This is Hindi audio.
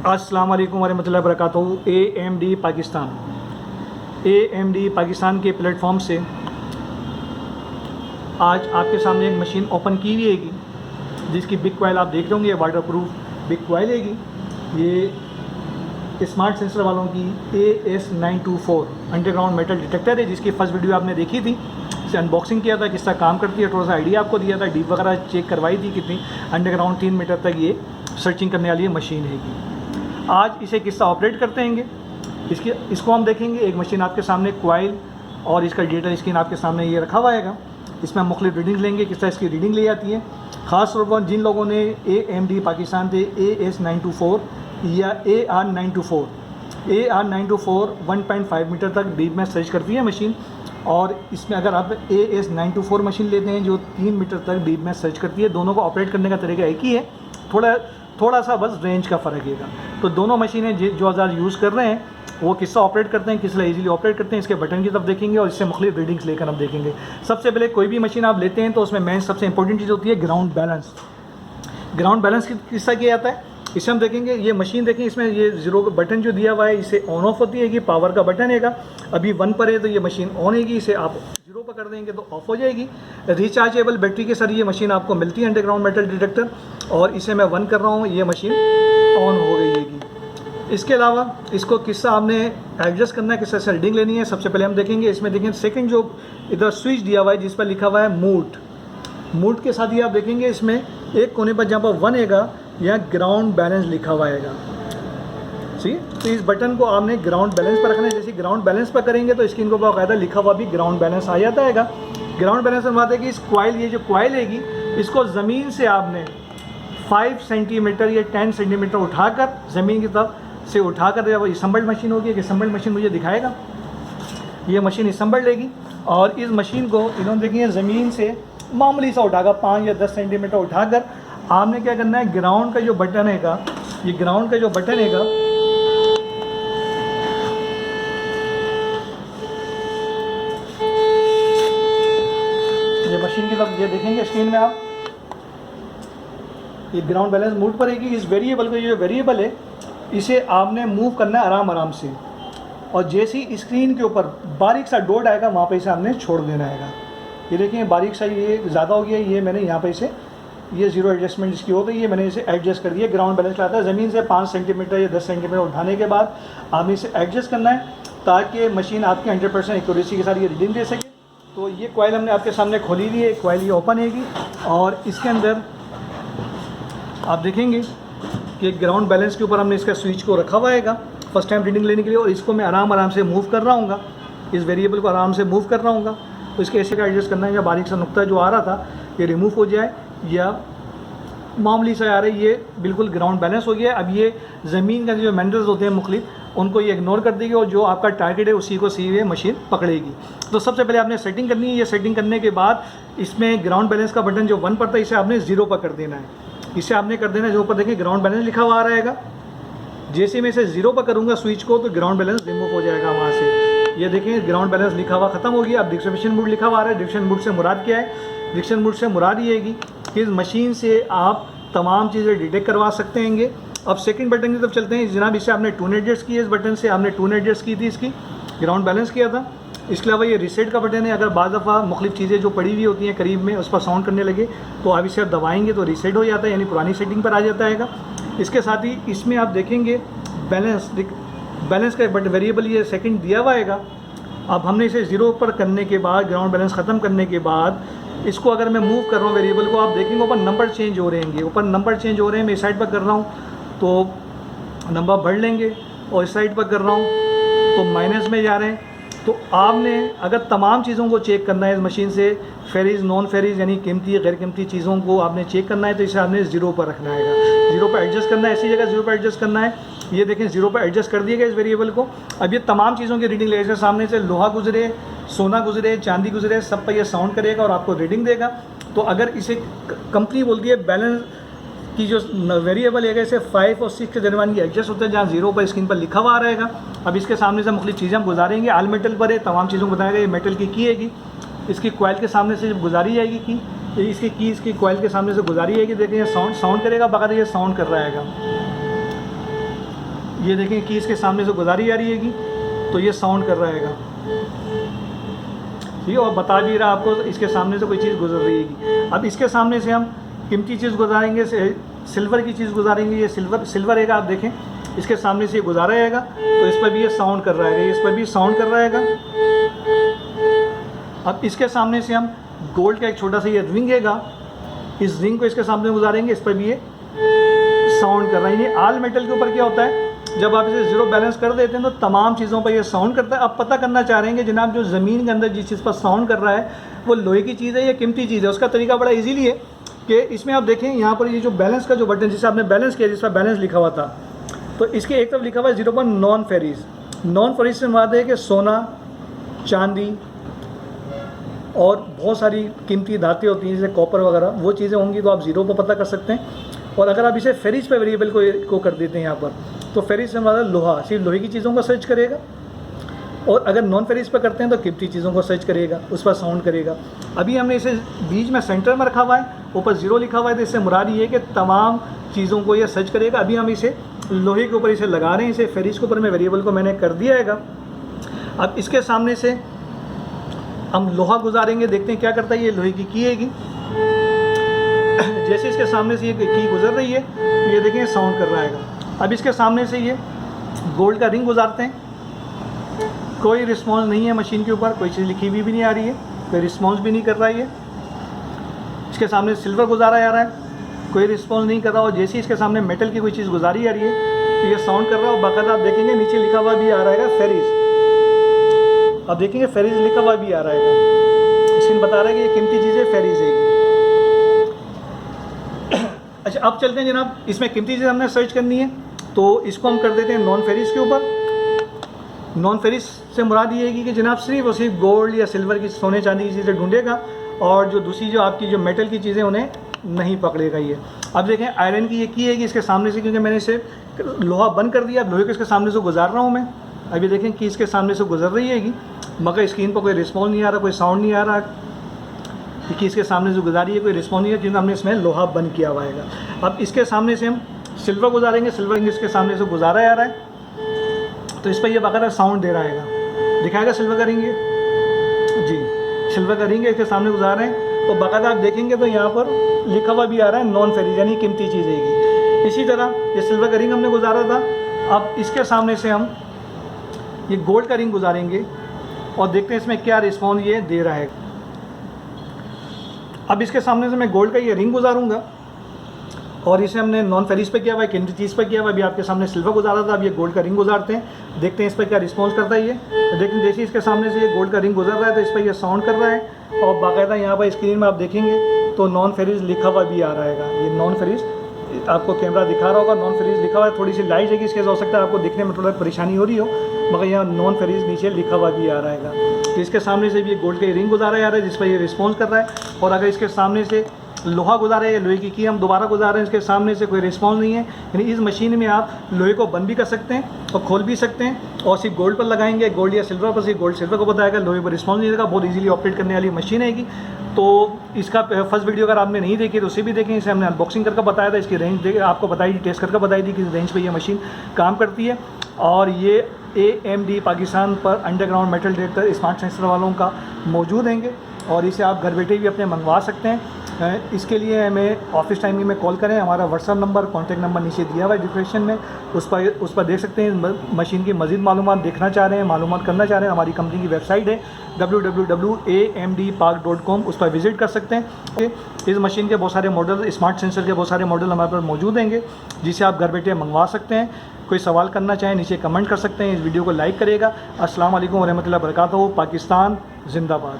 अस्सलाम वालेकुम वरहमतुल्लाहि वबरकातुहू। AMD पाकिस्तान के प्लेटफॉर्म से आज आपके सामने एक मशीन ओपन की हुई हैगी, जिसकी बिग कॉइल आप देख रहे होंगे। वाटर प्रूफ बिग कॉइल हैगी। ये स्मार्ट सेंसर वालों की AS924 अंडरग्राउंड मेटल डिटेक्टर है, जिसकी फर्स्ट वीडियो आपने देखी थी। इसे अनबॉक्सिंग किया था, किस तरह काम करती है, थोड़ा सा आइडिया आपको दिया था, डीप वगैरह चेक करवाई थी कितनी अंडरग्राउंड 3 मीटर तक ये सर्चिंग करने वाली मशीन हैगी। आज इसे किस तरह ऑपरेट करते हैं इसको हम देखेंगे। एक मशीन आपके सामने कॉइल और इसका डिजिटल स्क्रीन आपके सामने ये रखा हुआ है। इसमें हम मुख्तलिफ रीडिंग लेंगे, किस तरह इसकी रीडिंग ली जाती है। ख़ास तौर पर जिन लोगों ने AMD पाकिस्तान से AS924 या AR924 1.5 मीटर तक डीप में सर्च करती है मशीन। और इसमें अगर आप AS924 मशीन लेते हैं जो 3 मीटर तक डीप में सर्च करती है, दोनों को ऑपरेट करने का तरीका एक ही है, थोड़ा सा बस रेंज का फ़र्क है। तो दोनों मशीनें जो आज़ाद यूज़ कर रहे हैं वो किस तरह ऑपरेट करते हैं, किस तरह ईजिली ऑपरेट करते हैं, इसके बटन की तरफ देखेंगे और इससे मुख्तलिफ रीडिंग्स लेकर हम देखेंगे। सबसे पहले कोई भी मशीन आप लेते हैं तो उसमें मेन सबसे इंपॉर्टेंट चीज़ होती है ग्राउंड बैलेंस। ग्राउंड बैलेंस किस तरह किया जाता है इसे हम देखेंगे। ये मशीन देखें, इसमें ये जीरो का बटन जो दिया हुआ है, इसे ऑन ऑफ होती है कि पावर का बटन है। अभी 1 पर है तो ये मशीन ऑन है, इसे आप 0 पर कर देंगे तो ऑफ हो जाएगी। रिचार्जेबल बैटरी के साथ ये मशीन आपको मिलती है अंडरग्राउंड मेटल डिटेक्टर, और इसे मैं 1 कर रहा हूँ, ये मशीन ऑन हो गई है। इसके अलावा इसको किस्सा आपने एडजस्ट करना है, किस तरह से रीडिंग लेनी है, सबसे पहले हम देखेंगे। इसमें देखें सेकंड जो इधर स्विच दिया हुआ है जिस पर लिखा हुआ है मूड के साथ ही आप देखेंगे इसमें एक कोने पर जहाँ पर 1 हैगा यहाँ ग्राउंड बैलेंस लिखा हुआ है। ठीक है, तो इस बटन को आपने ग्राउंड बैलेंस पर रखना है। जैसे ग्राउंड बैलेंस पर करेंगे तो स्क्रीन को बाकायदा लिखा हुआ भी ग्राउंड बैलेंस आ जाता है। ग्राउंड बैलेंस में बात है कि इस कॉइल, ये जो कॉइल हैगी, इसको ज़मीन से आपने 5 सेंटीमीटर या 10 सेंटीमीटर उठाकर ज़मीन की तरफ से उठाकर, वो असम्बल्ड मशीन होगी। कि असम्बल्ड मशीन मुझे दिखाएगा, ये मशीन असम्बल्ड लेगी और इस मशीन को इन्होंने देखिए ज़मीन से मामूली सा उठाकर 5 या 10 सेंटीमीटर उठाकर आपने क्या करना है, ग्राउंड का जो बटन हैगा, ये ग्राउंड का जो बटन हैगा, ये मशीन की तरफ ये देखेंगे स्क्रीन में आप, ये ग्राउंड बैलेंस मूड पर हैगी। इस वेरिएबल को, ये जो वेरिएबल है, इसे आपने मूव करना है आराम से, और जैसे ही स्क्रीन के ऊपर बारीक सा डॉट आएगा वहाँ पे इसे आपने छोड़ देना है। ये देखिए बारीक सा, ये ज़्यादा हो गया, ये मैंने यहाँ पे इसे, ये ज़ीरो एडजस्टमेंट इसकी हो गई, ये मैंने इसे एडजस्ट कर दिया। ग्राउंड बैलेंस लाता है ज़मीन से 5 सेंटीमीटर या 10 सेंटीमीटर उठाने के बाद आपने इसे एडजस्ट करना है ताकि मशीन आपकी 100% एक्यूरेसी के साथ ये रीडिंग दे सके। तो ये कॉइल हमने आपके सामने खोली हुई है, कॉइल ये ओपन हैगी और इसके अंदर आप देखेंगे कि ग्राउंड बैलेंस के ऊपर हमने इसका स्विच को रखा हुआ है फर्स्ट टाइम रीडिंग लेने के लिए, और इसको मैं आराम से मूव कर रहा हूँ, इस वेरिएबल को आराम से मूव कर रहा हूँ। तो इसके ऐसे का एडजस्ट करना है, या बारीक सा नुक्ता जो आ रहा था ये रिमूव हो जाए, या मामूली सा आ रहा है, ये बिल्कुल ग्राउंड बैलेंस हो गया। अब ये ज़मीन का जो मैंडल्स होते हैं मुख्तलिफ, उनको ये इग्नोर कर देगी और जो आपका टारगेट है उसी को सीधे मशीन पकड़ेगी। तो सबसे पहले आपने सेटिंग करनी है। ये सेटिंग करने के बाद इसमें ग्राउंड बैलेंस का बटन जो 1 पर था, इसे आपने 0 पर कर देना है। इसे आपने कर देना है, जो ऊपर देखिए ग्राउंड बैलेंस लिखा हुआ आ रहेगा। जैसे मैं इसे 0 पर करूँगा स्विच को, तो ग्राउंड बैलेंस रिमूव हो जाएगा वहाँ से। ये देखें ग्राउंड बैलेंस लिखा हुआ ख़त्म हो गया। अब डिस्ट्रीब्यूशन मोड लिखा हुआ आ रहा है। डिस्ट्रीब्यूशन मोड से मुराद क्या है? डिस्ट्रीब्यूशन मोड से मुराद ये है कि इस मशीन से आप तमाम चीज़ें डिटेक्ट करवा सकते हैं। अब सेकंड बटन की तरफ चलते हैं। जनाब इसे आपने टून एडजस्ट की है, इस बटन से आपने टून एडजस्ट की थी, इसकी ग्राउंड बैलेंस किया था। इसके अलावा ये रीसेट का बटन है। अगर बाज़ दफ़ा मुख्तलिफ चीज़ें जो पड़ी हुई होती हैं करीब में, उस पर साउंड करने लगे तो आप इसे दबाएंगे तो रीसेट हो जाता है, यानी पुरानी सेटिंग पर आ जाता है। इसके साथ ही इसमें आप देखेंगे बैलेंस का बट वेरिएबल ये सेकंड दिया हुआ है। अब हमने इसे 0 पर करने के बाद, ग्राउंड बैलेंस ख़त्म करने के बाद, इसको अगर मैं मूव कर रहा हूँ वेरिएबल को, आप देखेंगे ऊपर नंबर चेंज हो रहे हैं। ऊपर नंबर चेंज हो रहे हैं। मैं इस साइड पर कर रहा हूँ तो नंबर बढ़ लेंगे, और इस साइड पर कर रहा हूँ तो माइनस में जा रहे हैं। तो आपने अगर तमाम चीज़ों को चेक करना है इस मशीन से, फेरीज नॉन फेरीज यानी कीमती गैर कीमती चीज़ों को आपने चेक करना है, तो इसे आपने 0 पर रखना है। 0 पर एडजस्ट करना है, ऐसी जगह 0 पर एडजस्ट करना है। ये देखें 0 पर एडजस्ट कर दिया गया इस वेरिएबल को। अब ये तमाम चीज़ों की रीडिंग लेगा। सामने से लोहा गुजरे, सोना गुजरे, चांदी गुजरे, सब पर यह साउंड करेगा और आपको रीडिंग देगा। तो अगर इसे कंपनी बोलती है बैलेंस की जो वेरिएबल है इसे 5 और 6 के दरमियान ये एडजस्ट होता है, जहाँ 0 पर स्क्रीन पर लिखा हुआ रहेगा। अब इसके सामने से मुख्तलिफ चीज़ें हम गुजारेंगे। आल मेटल पर है, तमाम चीज़ों को बताएगा। ये मेटल की हैगी, इसकी कॉइल के सामने से जब गुजारी जाएगी इसकी कॉइल के सामने से गुजारी जाएगी। देखिए साउंड करेगा, बगैर ये साउंड कर रहा है। ये देखें कि इसके सामने से गुजारी जा रही है तो ये साउंड कर रहा है, ठीक है, और बता भी रहा आपको इसके सामने से कोई चीज़ गुजर रही है। अब इसके सामने से हम कीमती चीज़ गुजारेंगे, सिल्वर की चीज़ गुजारेंगे, ये सिल्वर है, आप देखें इसके सामने से ये गुजारा जाएगा तो इस पर भी ये साउंड कर रहा है, इस पर भी साउंड कर रहा है। अब इसके सामने से हम गोल्ड का एक छोटा सा ये रिंग है, इस रिंग को इसके सामने गुजारेंगे, इस पर भी ये साउंड कर रहा है। ये आल मेटल के ऊपर क्या होता है, जब आप इसे ज़ीरो बैलेंस कर देते हैं तो तमाम चीज़ों पर ये साउंड करता है। अब पता करना चाह रहे हैं कि जनाब जो ज़मीन के अंदर जिस चीज़ पर साउंड कर रहा है वो लोहे की चीज़ है या कीमती चीज़ है। उसका तरीका बड़ा इजीली है कि इसमें आप देखें यहाँ पर ये जो बैलेंस का जो बटन जिसे आपने बैलेंस किया, जिस पर बैलेंस लिखा हुआ था, तो इसके एक तरफ लिखा हुआ है 0 पर नॉन फेरीज। नॉन फेरीज से मुराद है कि सोना, चांदी और बहुत सारी कीमती धातें होती हैं जैसे कॉपर वगैरह, वो चीज़ें होंगी तो आप 0 पर पता कर सकते हैं। और अगर आप इसे फेरीज पे वेरिएबल को कर देते हैं यहाँ पर, तो फेरीज से हमारा लोहा, सिर्फ लोहे की चीज़ों को सर्च करेगा। और अगर नॉन फेरीज पे करते हैं तो कीमती चीज़ों को सर्च करेगा, उस पर साउंड करेगा। अभी हमने इसे बीच में सेंटर में रखा हुआ है, ऊपर 0 लिखा हुआ है, तो इससे मुराद ये है कि तमाम चीज़ों को ये सर्च करेगा। अभी हम इसे लोहे के ऊपर इसे लगा रहे हैं, इसे फेरीज के ऊपर में वेरिएबल को मैंने कर दिया है। अब इसके सामने से हम लोहा गुजारेंगे, देखते हैं क्या करता है। ये लोहे की है, जैसे इसके सामने से ये की गुजर रही है तो ये देखें साउंड कर रहा है। अब इसके सामने से ये गोल्ड का रिंग गुजारते हैं, कोई रिस्पॉन्स नहीं है मशीन के ऊपर, कोई चीज़ लिखी हुई भी नहीं आ रही है, कोई रिस्पॉन्स भी नहीं कर रहा है। ये इसके सामने सिल्वर गुजारा जा रहा है, कोई रिस्पॉन्स नहीं कर रहा। और जैसे इसके सामने मेटल की कोई चीज़ गुजारी जा रही है तो ये साउंड कर रहा है। और बाकायदा आप देखेंगे नीचे लिखा हुआ भी आ रहा है फेरीज। अब देखेंगे फेरीज लिखा हुआ भी आ रहा है, स्क्रीन बता रहा है कि ये कीमती चीज़ें फेरीज है। अच्छा, अब चलते हैं जनाब, इसमें कीमती चीज़ हमने सर्च करनी है तो इसको हम कर देते हैं नॉन फेरीज के ऊपर। नॉन फेरीज से मुराद ये है कि जनाब सिर्फ और सिर्फ गोल्ड या सिल्वर की, सोने चांदी की चीज़ें ढूंढेगा और जो दूसरी जो आपकी जो मेटल की चीज़ें उन्हें नहीं पकड़ेगा ये। अब देखें आयरन की ये है कि इसके सामने से, क्योंकि मैंने इसे लोहा बंद कर दिया, अब लोहे को इसके सामने से गुजार रहा हूँ मैं। अभी देखें कि इसके सामने से गुजर रही है मगर स्क्रीन पर कोई रिस्पॉन्स नहीं आ रहा, कोई साउंड नहीं आ रहा कि इसके सामने से गुजारी है, कोई रिस्पॉन्स नहीं है क्योंकि हमने इसमें लोहा बंद किया हुआ है। अब इसके सामने से हम सिल्वर गुजारेंगे, सिल्वर इसके सामने से गुजारा जा रहा है तो इस पर यह बाकायदा साउंड दे रहा है, दिखाएगा सिल्वर का रिंग जी, सिल्वर का रिंग इसके सामने गुजार रहे हैं। तो बाकायदा आप देखेंगे तो यहाँ पर लिखा हुआ भी आ रहा है नॉन फेरीज, यानी कीमती चीज़ है। इसी तरह ये सिल्वर का रिंग हमने गुजारा था, अब इसके सामने से हम ये गोल्ड का रिंग गुजारेंगे और देखते हैं इसमें क्या रिस्पॉन्स ये दे रहा है। अब इसके सामने से मैं गोल्ड का ये रिंग गुजारूंगा और इसे हमने नॉन फेरीज पे किया हुआ है, कीमती चीज़ पे किया हुआ है। अभी आपके सामने सिल्वर गुजारा था, अब ये गोल्ड का रिंग गुजारते हैं, देखते हैं इस पर क्या रिस्पॉन्स करता है ये। तो देखें जैसे इसके सामने से ये गोल्ड का रिंग गुजर रहा है तो इस पर ये साउंड कर रहा है और बाकायदा यहाँ पर स्क्रीन में आप देखेंगे तो नॉन फेरीज लिखा हुआ भी आ रहेगा। ये नॉन फेरीज आपको कैमरा दिखा रहा होगा, नॉन फेरीज लिखा हुआ है। थोड़ी सी लाइट है कि इसके हो सकता है आपको दिखने में थोड़ा परेशानी हो रही हो, मगर यहाँ नॉन फेरीज नीचे लिखा हुआ भी आ रहेगा। तो इसके सामने से भी ये गोल्ड का रिंग गुजारा जा रहा है जिस पर ये रिस्पॉन्स कर रहा है। और अगर इसके सामने से लोहा गुजारा है, लोहे की हम दोबारा गुजार रहे हैं, इसके सामने से कोई रिस्पॉन्स नहीं है, यानी इस मशीन में आप लोहे को बंद भी कर सकते हैं और खोल भी सकते हैं। और सिर्फ गोल्ड पर लगाएंगे, गोल्ड या सिल्वर पर, सिर्फ गोल्ड सिल्वर को बताएगा, लोहे पर रिस्पॉन्स नहीं देगा। बहुत इजीली ऑपरेट करने वाली मशीन है। तो इसका फर्स्ट वीडियो अगर आपने नहीं देखी तो उसे भी देखें, इसे हमने अनबॉक्सिंग करके बताया था, इसकी रेंज आपको बताई थी, टेस्ट करके बताई थी कि रेंज पे ये मशीन काम करती है। और ये AMD पाकिस्तान पर underground metal detector smart sensor वालों का मौजूद हैंगे और इसे आप घर बैठे भी अपने मंगवा सकते हैं। इसके लिए हमें ऑफिस टाइमिंग में कॉल करें, हमारा व्हाट्सअप नंबर, कॉन्टैक्ट नंबर नीचे दिया हुआ है डिस्क्रिप्शन में, उस पर देख सकते हैं। मशीन की मज़ीद मालूमात देखना चाह रहे हैं, मालूमात करना चाह रहे हैं, हमारी कंपनी की वेबसाइट है www.amdpark.com, उस पर विज़िट कर सकते हैं। इस मशीन के बहुत सारे मॉडल, स्मार्ट सेंसर के बहुत सारे मॉडल हमारे पास मौजूद हैंगे जिसे आप घर बैठे मंगवा सकते हैं। कोई सवाल करना चाहें नीचे कमेंट कर सकते हैं, इस वीडियो को लाइक करेगा। अस्सलाम वालेकुम व रहमतुल्लाहि व बरकातहू। पाकिस्तान जिंदाबाद।